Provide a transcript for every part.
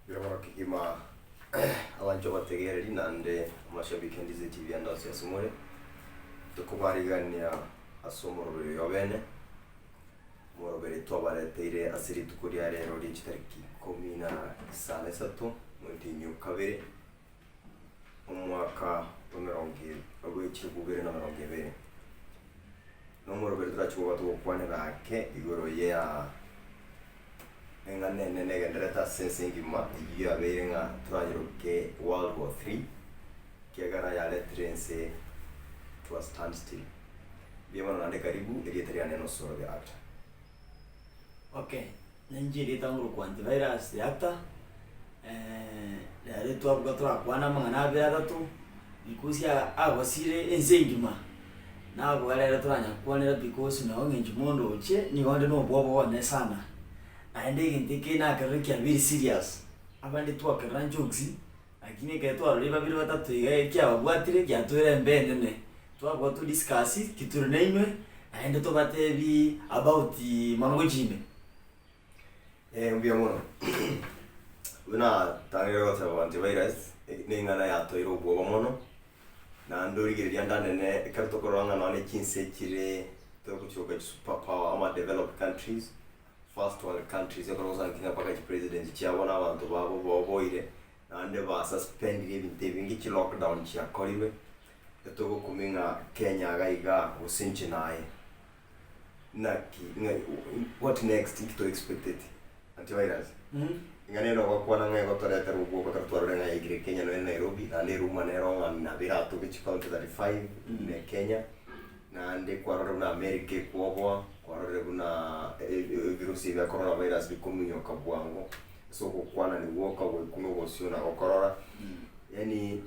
Birabona kigima abantu bategereri nande amashabiki ndize TV andasi asumure tukubarigania asumuru yobene morobere twabareteire asiri tukuria rero richitariki 13 mwezi nyukabere umwaka wa 2022 no morobere turachuba tukwanira ke igoro ya engane negendereta sensingima yabere nga turayiruke World War 3 kiagara ya letrense to stand still biyamana nande karibu elietria neno soro de acta. Okay, njiri tanguru kwanti virus yakta yale twabuga twakwana mangana bya tu ikusia agosire enzengima nabo galera turanya kwanira because na onge njimondo uche ni wande no bobo wane sana aende gintike na karukia very serious abandi twakara jokes lakini kaitwa riba biri batatu kya babwatire kya twere mbende ne twabwo tu discuss kituru naimwe aende to batebi about mango jime Mbia mono una tangero ta antivirus ningana ya to iro bobo mono na ndori giri yanda nene karto koranga no ne kinse kire to kuchoka super power ama developed countries first world countries yakoroza nkinga paka president cyabona abantu babo boboire nande ba suspend ibintu bingi ki lockdown cyakoriwe etoko kuminga Kenya gaiga usinche naye naki what next to expected antivirus ngane no kwa nanga ko tore taru ko tore nga igre Kenya no Nairobi na ne ruma ne ronga na birato ki count 35 ne Kenya na ande kwa ro na America kwa ro na virusi vya coronavirus bikuminyo kabwango so kwana ni woka we kuno wosiona okorora yani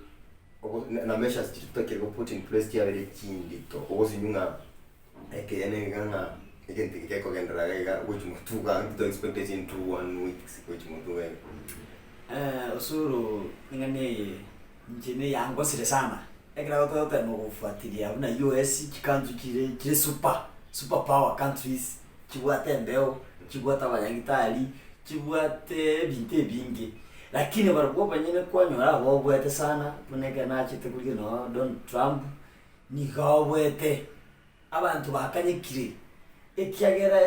na measures tutakire ko put in place ya bere kindito ozinyunga eke ene nganga igenti kiko gendera ga which mutuga ndo expectation to 1 weeks which mutuga osuru ngane njene yango sire sana ekra watoto no kufuatilia una US kikanzu kire super power countries kibwate mbeo kibwata abanyagitali kibwate binte bingi lakini barabwo banyene kwanyora bobwete sana muneke nachite kuri no Donald Trump ni gawete abantu bakanyikire ekiagera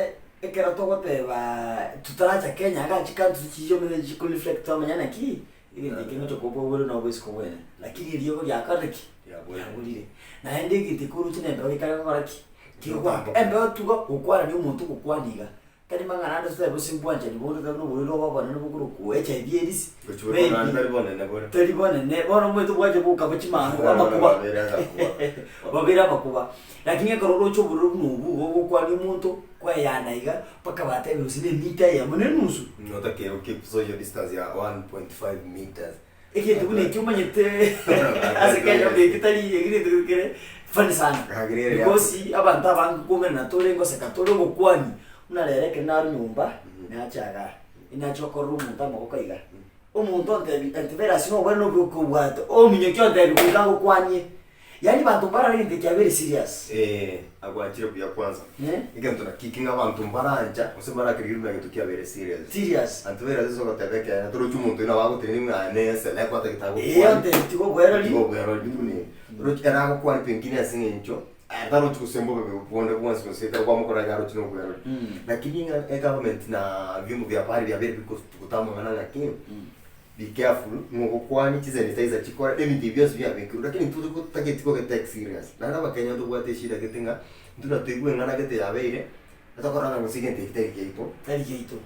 ekera togoteba tutaracha Kenya agachi country kijomene jikonflict amanyana ki igende kinyo tokopo bolo no bwesiko bwene lakini iliyo ya kariki ya bulire na ende gitikuru chine ndo ikara ngoraki kiwa embe tuko ukwara ni umuntu kukwaniga kali mangana ndo sebe simbwanje ni bondo no buliro baba no bukuru ku HIV AIDS telibone ne bono mwetu bwaje buka bachimangu amakuba babira makuba lakini karoro cyo buliro nubu okwani umuntu kwa yanaiga paka batebe usine mita ya munenusu nota que keep social distance ya 1.5 meters eke tubune cyumanyete asikaje bekitari yegire tukere fani sana because abantu abantu kumena tolengo sekatolo gokwani unarereke na nyumba nachaga inachoko rumu ntamo kokaiga umuntu antivirus no bano bukubwato ominyekyo ndari kugango kwanye yani bantu bararinde kya very serious agwachiro bya kwanza igento na kicking abantu mbaranja usibara kirira gitu kya very serious antivirus zo gatebeke na toro cyumuntu ina wago teni mwane sele kwata kitago ande tiko bwero ni ro era ko kwani pengine asinencho ataro tusembo bonde once consider kwa mukora garo tino bwero lakini government na vyombo vya habari vya very because tukutama ngana lakini be careful ngo kwani chizenitizer chikora everything byose bya bikuru lakini tuko taketiko ke take serious na bakenya ndo bwate shida getenga nduna tuigwe ngana gete yabeire atakorana ngo sigente kitekeito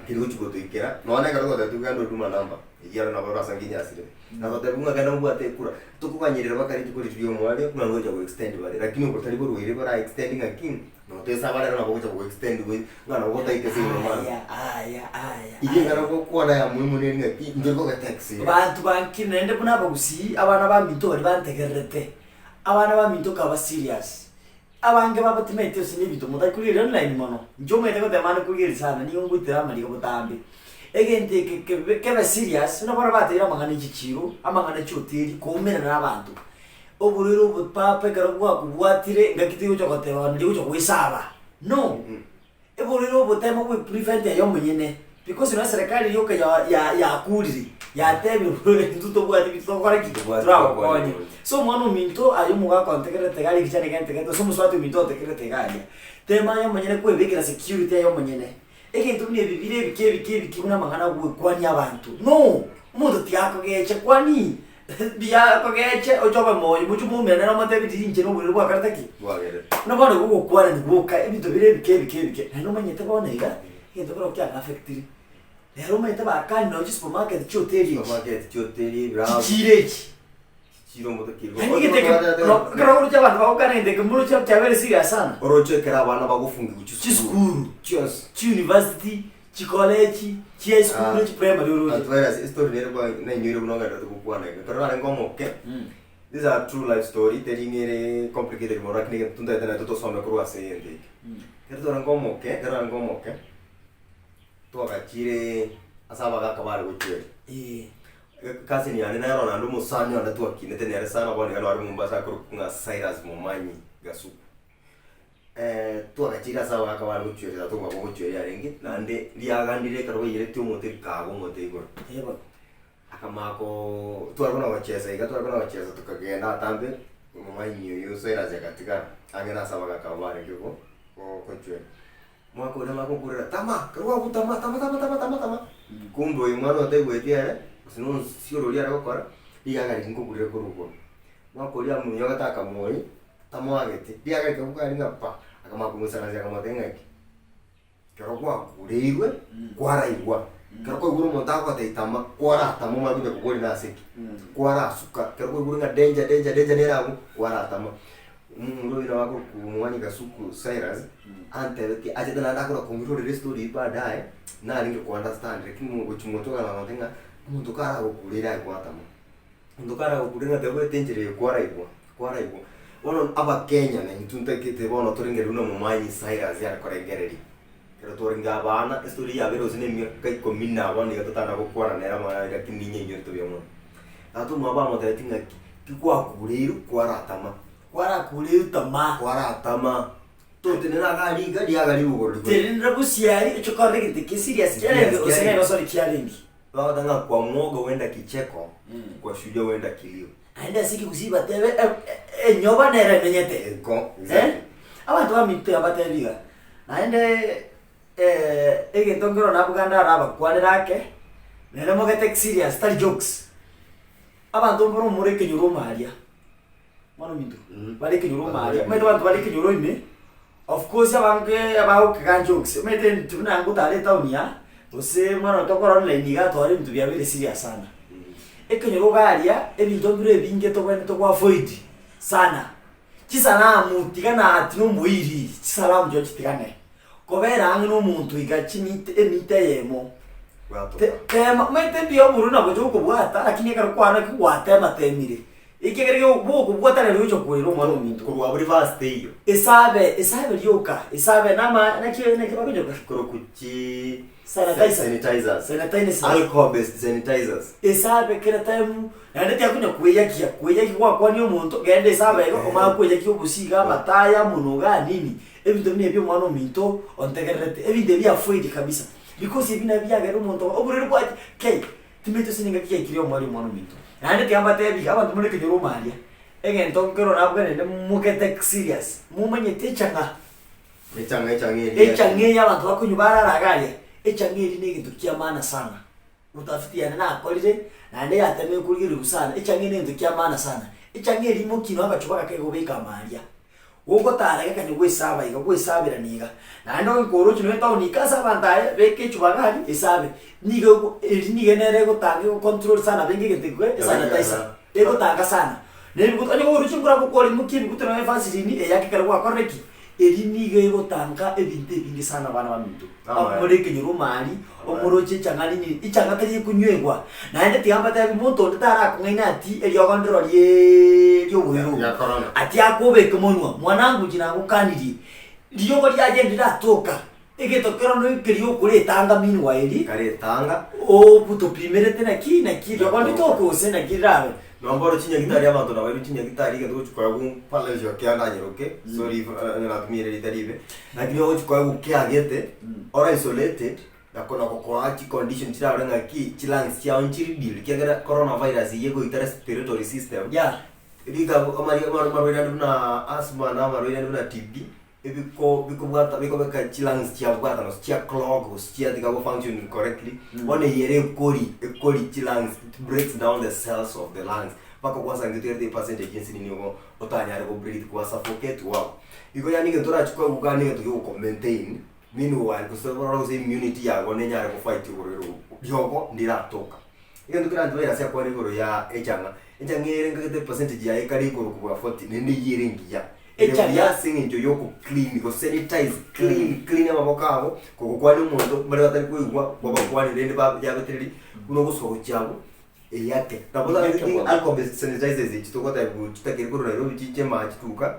kilo chuko tuikera nona garo ndo tugando duma namba yara na bora sanginya asire na batabunga kana bwate kura tukubanyerera bakari tukuri tuyo mwale kuna ngoja go extend bale lakini uko talibo ruire bara extending again no tesa bale na bocha go extend with ngana wota itese normal ije ngana ko kwana ya muhimu ne ngaki ndiko ga taxi bantu banki nende buna bagusi abana ba minto bari bantegerete abana ba minto ka ba serious abange babatimete usini bito mutakurira online mono njome tego demana kurira sana niyo ngutira amali ko butambi egente kebe serious unabona batira amangana ikiciro amangana cyoteri komera n'abantu oburiro butpape garagwa kubwatire ngakitiyo cyo goteba ndiyo cyo kwisaba no eburiro butema ku prevent yo munyene because na serikali yoka ya kuriri yatebi ntuto bwati bitokora kitwara konye so mwana minto ayo muga kontekere tegari kichane kan tegeto so muswati minto tekere tegari tema yo manyene kwe bikira security yo manyene ekintu ni bibire bike kuna mangana kwani abantu no umuntu tiako geche kwani biya ko geche ojoba moyo muchu mumene no mate bitinje no buri bwa karataki bwagere no bana go kwana ni buka ebintu bire bike no manyete bona iga ekintu bro kya affectiri lero manyete ba kan no supermarket choteri bravo chirechi chiro moto kirgo no kero urucha bantu bakana ndeke muru cha chavere serious sana oroche kera abana bagufunga kuchukuru cheers university college school primary oroche atwera story lero kwa na nyiro bunonga ndo kukwana pero na ngomo ke these are true life story telling it complicated more rakni tunda tena toto some kurwa sende kero ngomo ke to akachire asaba gakabare guchwe kasi ni ane na Ronaldo musanyo na tu akine tenere sana bwana galo ari Mombasa kurukunga Cyrus Momanyi gasuku tu akachira sawa akabare guchwe za to ngwa guchwe ya rengi nande liagandire karwe yire tu moteri kago motego yeba akamako tu arona wacheza tukagenda atambe Momanyi yo Cyrus yakatika angena sawa akabare kiko guchwe mwako ule mako kurera tama karwa butama tama kumbe imwana otegwetia sino sio rolia rakora diaga ngukugurire kurugo mwakoria munyo gataka moyi tamwagete diaga kabuka ringa pa akamakumusana zya kamatenga ki kero kwa kureirwe kwara igwa kero kwa guru montako ataitama kwara tamo mabuja kugori naseki kwara suka kero kwa guru nga danger nerago kwara tama iro wako kumwani gasuku Cyrus antebeti ajeda ndakora kongiro restore baadaye na alinge ku understand lakini uchimutoka na matenga muntu kara gukurira kwatamo muntu kara gukurira tebe tenjere kwara igwa ono aba Kenya na ntunta kite bono toringere uno Momanyi Cyrus ya korengereri kero toringa bana story ya bero zine mi kai komina bani gatata ko kwara nera mara lakini nyenyo to byomo tatu mwaba mo tatinga kikwa kuriru kwara tama to tenena gari gari ugoro tenena busiari chokore kite serious challenge osene no sorry challenge Wadanga kwa mwogo wenda kicheko, kwa shujaa wenda kilio. Aenda siki kusiba tebe nyoba nere menyete. Exactly. Abantu bamite abatebiga. Naende ege tongero nabuganda araba kwane rake. Nere mogete serious star jokes. Abantu mboro mureke nyuro maria. Mano minto. Baleke nyuro maria. Meto abantu baleke nyuro ime. Of course abange abaho kan jokes. Mete tuna ngutale taunia. Ose mwana tokora online gatware bintu bya bire serious sana. Ekenyoro garia ebintu bire binge to kwene to kwa avoid sana. Kisana mutigana atino muiri, kisala mjo kitigane. Kobera angino muntu igachimite emite yemo. Tema mete bio buruna bojo ko bwata lakini karo kwana kwata matemire. Ikegere bwo kubwata lero cyo kwero mwana mintu. Ko waburi fast iyo. Esabe lyoka. Esabe nama nakire bakojo koro kuchi sanitizers alcohol based sanitizers esabe kera time nande tyakunya kweyakia kwa niyo muntu gende esabe ko ma kweyakia obusiga bataya munoga nini ebintu byo mwana minto ontegerete ebinde bya foidi kabisa because ebina byagera umuntu oburere kwa kay timeto sininga kiyekire omwali mwana minto nande tyamba tebi abantu muleke nyoro maria egento kero nabwene mukete serious mumenye techanga echangeri abantu bakunyubara ragale echangeri ni kintu kia maana sana utafiti yana na akolire na ndiye ateme kurigiri usana echangeri ni kintu kia maana sana echangeri mukino agacuba kakego beka maria wogo tara gakanye gwesaba iga gwesabira niga na ndo nkoro kino tawo nikasa bandaye beke cuba gari esabe niga niga nere go tangi go control sana benge kintu sana taisa ego tanga sana nebi kutanyo go ruchingura ko kori mukini kutana efasi ni eyake kare kwa koreki eliniga ego tanga ebinte bingi sana bana bamintu amureke nyuro mali omoroche changani ni ichanga tari kunywegwa naende tiamba tabi muntu ndara kungaina ati elyo kondro lyo bwero ati akobe kemonwa mwanangu jinangu kaniri liyo bali agenda toka egetokero no ikiriyo kure tanga mini waeli kare tanga o puto primere tena kina kiro kwani toko sena kirawe nomboro chinya gitari abantu nawe chinya gitari gato chukwa gu pala jo kyanda nyiroke sorry na tumire litaribe lakini o chukwa gu kyagete or isolated na kuna kwa condition tira renga ki chilangs chia onchiri bil kiagera coronavirus yego ita respiratory system yeah riga amari na asthma na amari na TB biko bwata biko beka chilangs chia bwata no chia clog chia diga function correctly one yere kori chilangs, it breaks down the cells of the lungs pako kwa sangi 30% jinsi nini ngo otanya ko breathe kwa suffocate wow iko yani ngetora chukwa kugani ngeto yo maintain meanwhile kusabora immunity yago nenya ko fight urero yoko ndiratoka iyo ndukira ndwera sia kwa ngoro ya echangere ngate percentage ya ekari ko kwa 40 nende yire ngiya ya singe yoko clean ko sanitize clean amabokabo ko kwa ni muntu bari batari kuigwa kwa kwa ni rende ba ya bateri kuno gusoko cyabo eyake naboza alcohol sanitizers chitokota kutakiri ko rero bichiche machituka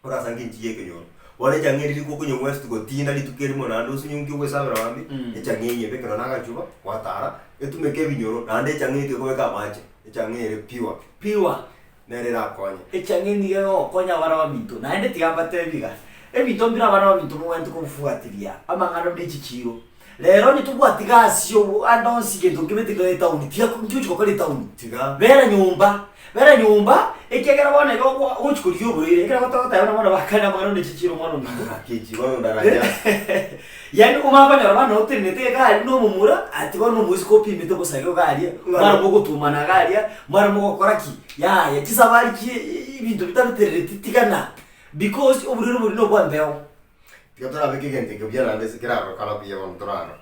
ora sangi nchiyeke nyo wale jangeri ko kunyo west ko tina litukeri mona ndo sunyungi we sabera wambi echangenye beke na nagachuba watara etumeke binyoro nande changeri ko weka mache echangeri pure nerera konya echangeni yo konya wara wa minto naende tigambate biga ebito mbira bana wa minto mwentu kumfuatilia amangano ndichichiro lero nitubwatiga sio andonsi gento kimetika town tia kunjuko ko town tiga bera nyumba ekegera bone go uchukuriyo burire ekera batata yona mwana bakana amangano ndichichiro mwana minto akichi bano ndaraja yani umabanya bana hotenete gari no mumura ati bano musikopi imito gusage gari mara mugo tumana gari mara mugo koraki ya tisabari ki ibintu bitaruterere titigana because uburiro buri no bwambeo Piotr abekigente que byara ndese kiraro kala biye bontorano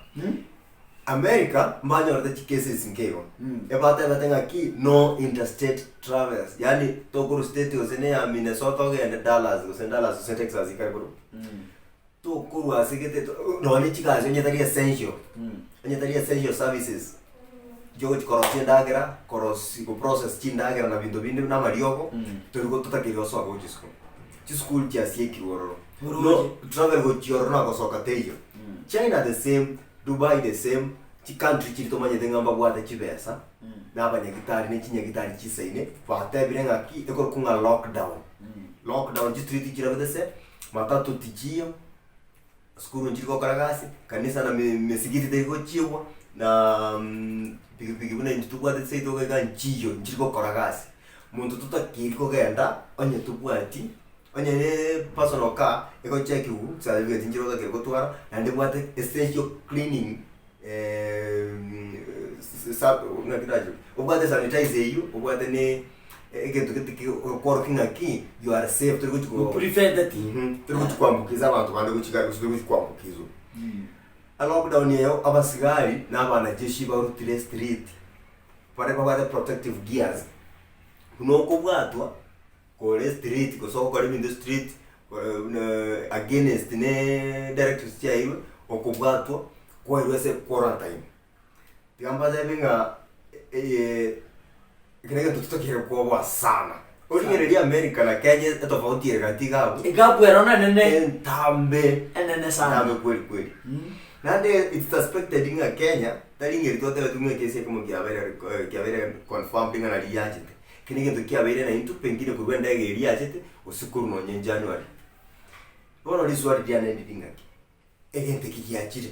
America mbanya orte cases ngego ebata batenga ki no interstate travels yani tokuru state osene ya Minnesota ogende Dallas osene Texas ikaribu tokuru asigete no ni chikazo nyetari essential services George corruption dagera ko process chindagera na bintu bindi na marioko turiko tutakiriyo so agojisko school cha sieki wororo no travel go chiorna ko soka tejo China the same Dubai the same chi country chito manye ngamba bwate chibesa na abanyagitari ne chinyagitari chisaine bate birenga ki eko kunga lockdown chitriti chirabese matatu tijio skuru njiko karagasi kanisa na mesigiti dego chiwa na pigi bune ntubwate seito ga njiyo njiko karagasi muntu tutakiko genda onye tubwati onye ne personal car eko check you sabe ga njiro ga ko twara ande bwate essential cleaning sab ngakirajo obwate sanitize you obwate ne egento working aquí you are safe to prevent that to kwambukiza abantu bande kwambukizo a lockdown yeo abasigari n'abana jeshi barutire street pare baba protective gears kuno kubwatwa ko street ko so ko in the street against ne directives chaiwe okubwatwa ko irese quarantine tigamba zabinga Kile tutokere kwa sana. Ulingeredia America na Kenya tofauti ile katika hapo. Igabu erona nene tambe. Nene sana. Tambe kweli. Nande it's suspected in Kenya, talinge ritote batumwe kesi kama kiabere confirm pinga na liachete. Kinige tukiabere na into pengine kurwenda ile liachete usikuru no January. Bono liswali dia nende dingaki. Egente kikiachire.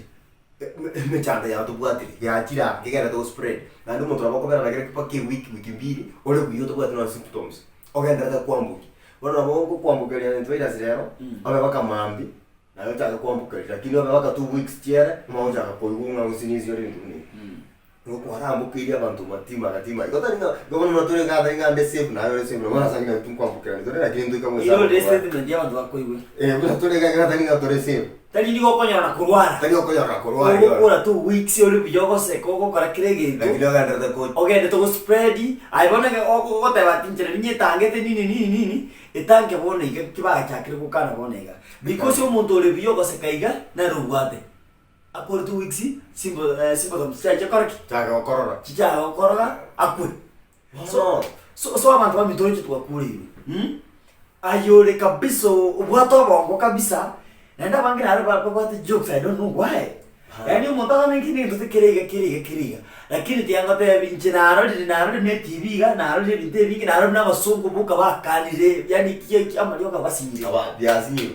Mechanda ya tubwatiri ya chira kigera to spread na ndo mtu abakobera na gereka pake wiki mbili ole kuyo tubwatiri na symptoms ogenda ta kwambuki bona bongo kwambukeria ni twaida zero abe baka mambi na yote akakwambukeria lakini abe baka 2 weeks tiara mmoja akapoigunga usinizi yore nduni ngoko harambukiria abantu matima ikota ninga gobona matore ga inga ande safe na yore safe bona sanga tunkwambukeria ndore lakini ndo kama iyo liste ndio abantu bakoiwe bona tore ga ninga tore safe tali ni gokonya na kurwara ora 2 weeks ole biyogo se koko kora kirege lakini oganda ko ogende to spread ai bona ke ogo gote batinjere ni tangete nini etanke bona ike kibaga chakire kukana bona iga because umuntu ole biyogo se kaiga na rugwate akor 2 weeks simbo chacha korki chaga korora chicha korora akwe so abantu bamitonje tukakuri ayole kabisa ubwato bongo kabisa nenda bangira hapa kwa jokes I don't know why yani umuntu ngini ndo kirega lakini tianga pe binchina naro ne TV ga naro ne binte bingi naro na basungu buka bakanire yani kiye amalio ka basinyira aba biazinyo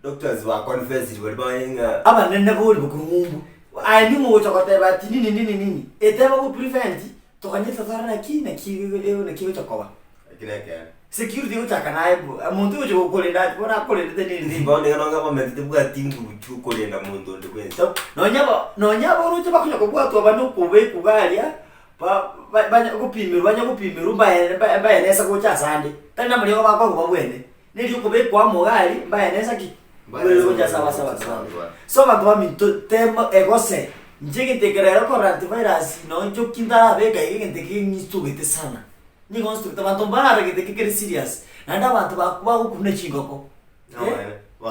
doctors wa confess bali bayinga aba nende boli bukumumbu ai ni mo chokote ba nini etema ku prevent to kanyita tarana ki na ki chokoba kineke security utaka naye muntu uje gukolinda bona kolinda nini bonde nonga ba meti bwa tingu chukolinda muntu ndikwenza nonyabo uruje bakunya kubwatwa bano kube kugalia banya kupimiru bayenesa kucha sande tani namuli ko bakwa kubwene nili kube kwa mogali bayenesa ki bwele kucha sawa so bantu baminto tema egose njege tekerera ko antivirus no njokinda bega igente kinistugite sana ni construct abantu bara gite serious nanda abantu bakuba ukune chingoko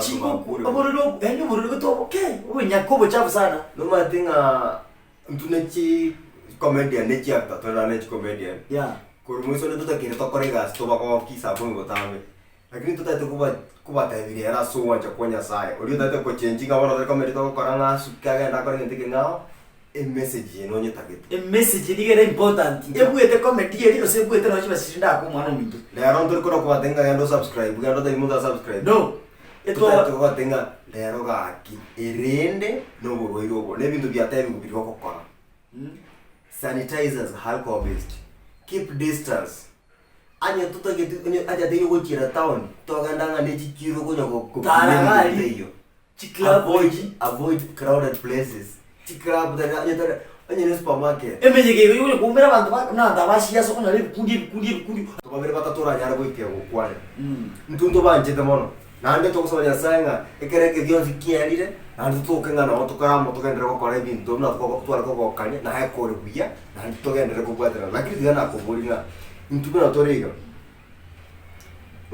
chingoko aborero enyo borero to okay unyako chafu sana no matinga mtunechi comedian nechi actor to na nechi comedian kurumuiso ne tutakire to korega sto bako kisa bongo tambe lakini tutate kuba taviri era so wanja konya sai uri tate ko changing abona to comedy to koranga sukaga nda koranga tike ngao a message no nyetagete a message digere important ebuete comedy eri ose ebuete no chibashinda ko mwana mintu lero ndo ko ko batenga yando subscribe gando ta imuda subscribe no eto to batenga lero gaki erende no borwiro bo ne bintu bya tabi kubirwa ko kora sanitizers alcohol based keep distance anya tutagete aja deyo go chira town to gandanga ne chikiro ko nyoko tarali avoid crowded places club da anya supermarket emenyege yo kumera bantu na ndabashia soko na kundi to babere batatora nyara go ikego kwale ntunto banje demono nande to kusanya sanga ekereke dionzi kialire nande to kenga na to karamo to kendera ko kore bintu na to twala ko kanye na ha kore buya nande to kendera ko kwatera lakini digana ko bolina ntuko na torega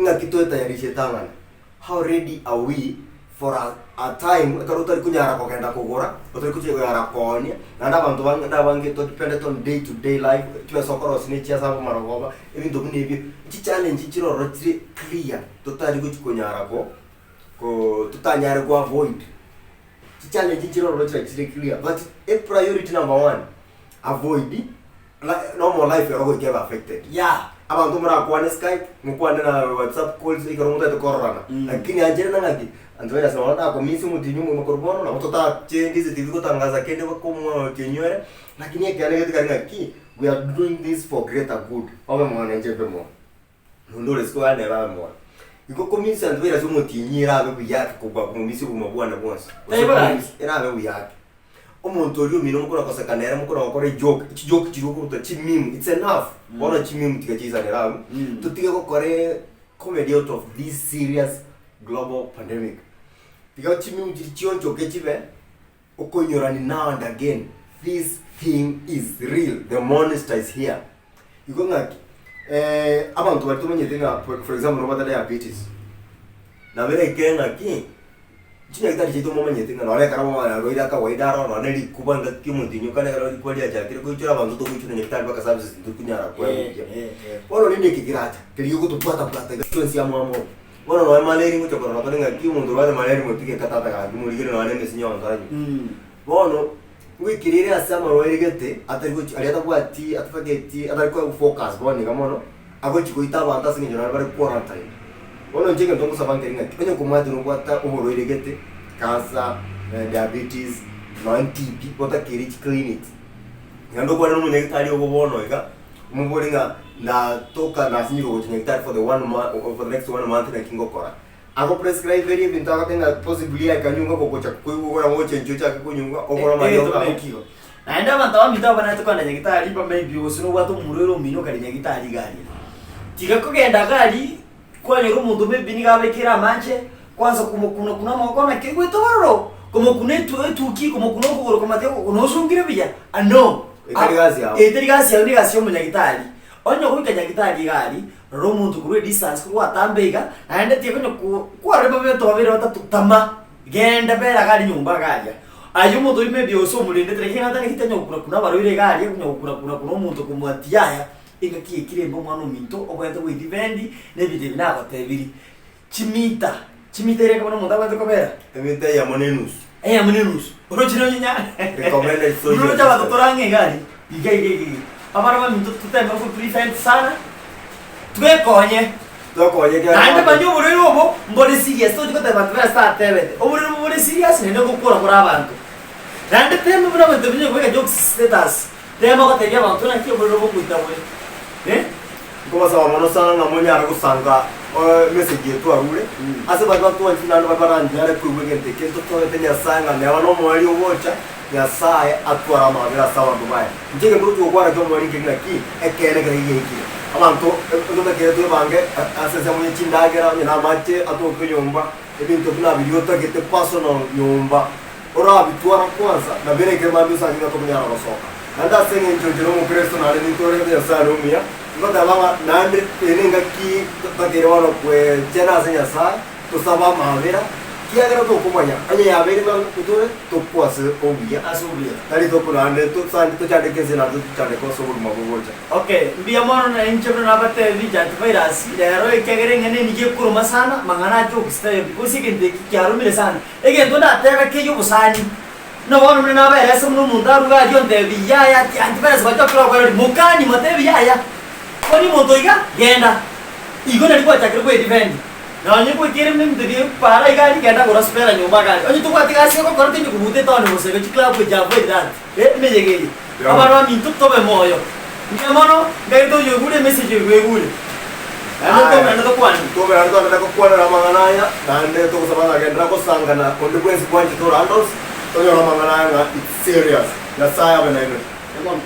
nga kito tayari shetangana how ready are we for a time karota kunyara ko kenda kugora otari kunyara ko nya nanda bantu bange to depend on day to day life twa sokoro sine chia sa marogoba ebintu bnebi chi challenge chiroro chiri clear totari kunyara ko tutanyara ko avoid chi challenge chiroro chiri clear but a priority number 1 avoid normal life yaro get affected abantu mara kwa Skype mukwane na WhatsApp calls ikaro muta to corona lakini ajira na ngaki antoya sana na komisi mutinyu mu korbono na mutota change zivi kutangaza kende ko mu kenywere lakini ekane ketika ngaki we are doing this for greater good obe mwana njepe mo ndole siko ane ba mo iko komisi antoya so mutinyira abe kuyaka kubwa komisi ku mabwana bonse era abe kuyaka omuntu oli omino mukora kosekanera mukora okore joke chiro kuruta chimim it's enough bona chimim tikachizanira tutige ko kore comedy out of this serious global pandemic tiga chimim chioncho kechibe okonyorani now and again this thing is real the monster is here iko ngaki abantu bari tumenyetenga for example robata diabetes na vile kenga ki chine kitari chito momenyetenga na reka ramo na roida ka waidaro na neli kubanga kimutinyo kana ro kwali aja kire ko chira bantu to kuchune nyekitari baka services ndukunyara kwa woro ninde kigirata kiriyo kutupata plata gatonsi ya mwamo woro no maleri mucho korona torenga kimundu wale maleri mutike katata ka kimurigire no ane mesinyo ndanyu bono wikirire asama roerigete atari ko ari atabwati atafageti atari ko focus bone gamono ago chikuita banda sinyo na bari quarantine wono njenge ndongo sabangeringa kwenye kumwadi nobwata uboroiregete cancer diabetes no TB bota kirich clinics ngando kwa nunu nyekitari obobono ega umuboringa na toka na sinyo go nyekitari for the next 1 month na kingo kora ago prescribe very bintaka tenga possibly akanyunga kokocha kuiwora moche njocha kunyunga obora mayoga okio naenda bantu mitaba na tukana nyekitari pa maybe osino watu murero mino kali nyekitari gari tiga kugenda gari kwa nyoro mundu maybe ni gabekira manche kwanza kuna makona kigwe toro como kunetuki como kunokugoro como mateko kunosungire bya ano etirigazi ya ndigasi yo munyagitari onyo kwikanya gitari gari ro mundu kuri distance kuri atambega naende tie konyo kwa reba beto babere batatu tama genda bera gari nyumba garia ayo mundu maybe oso mulinde trekina tani kitanyo kuna baroire gari kuna mundu kumwatiaya ingaki kirembo mwana minto obwete we divendi nebide binaba tebiri chimita ere kama mundu abwete kobera emita ya monenus orojino nya recommended so no cha batorange gari igege amara minto tutema ku prevent sana twekonye ande banyo burero obo mbone serious to dikote batwera start tebete oburero mbone serious ne ngokora kora abantu Nandi tema buna mwe tebinye kweka jokes status. Tema ko tegia bantu na kiyo bulu kuita we. Kwa sababu mono sana na mwenye arakusanga message yetu arule. Ase bantu wantu nando babaranje are kuwege nteke to tenya sanga ne bano mwali obocha ya sae atwara mabira sawa dubai. Njenge ndo tukwa na mwali kingina ki ekene kare yiki. Abantu ndo bakere tu bange ase zamwe chindagera na mache atoke nyumba. Ebintu bina biliota kete personal nyumba. Ora bitwara kwanza na bere kema bisa kinga to kunyara basoka. Nanda senge njojero mu Kristo na ni tore ya salumia. Ngoda baba nande enenga ki bagere wano kwe jena senya sa to saba mavera kia gara to kumanya anya ya bere ba kutore to kwase obia Asubia. tali to kunande to sandi to chade kese na to chade ko so burma bogoja. Okay, mbia mono na inchebro na bate vija virus. Lero ikagere ngene nije kuruma sana mangana jokes tayo because ikende kyarumire sana. Ege ndo na tega keyo busani. No wono mne na bere so mnu mundaru ga jonte vijaya antivirus bacho kwa mukani mate vijaya. Kwani montoiga genda. Igo nalikuwa chakiri kwa defend. Na onye kwa kire mne mtudi para igari genda kwa spera nyumba gari. Onye tukwa tigasi kwa korte ni kubute tone mose kwa chikla kwa jabo idan. Mejegeli. Abaro mi tutobe moyo. Ngemono gaito yogure message yogure. Ando to kwani. To be ando na ko kwani na manganaya nande to sabana gendra ko sangana consequence point to randos to yo manganaya it's serious. Na saya benaino. Ngemono.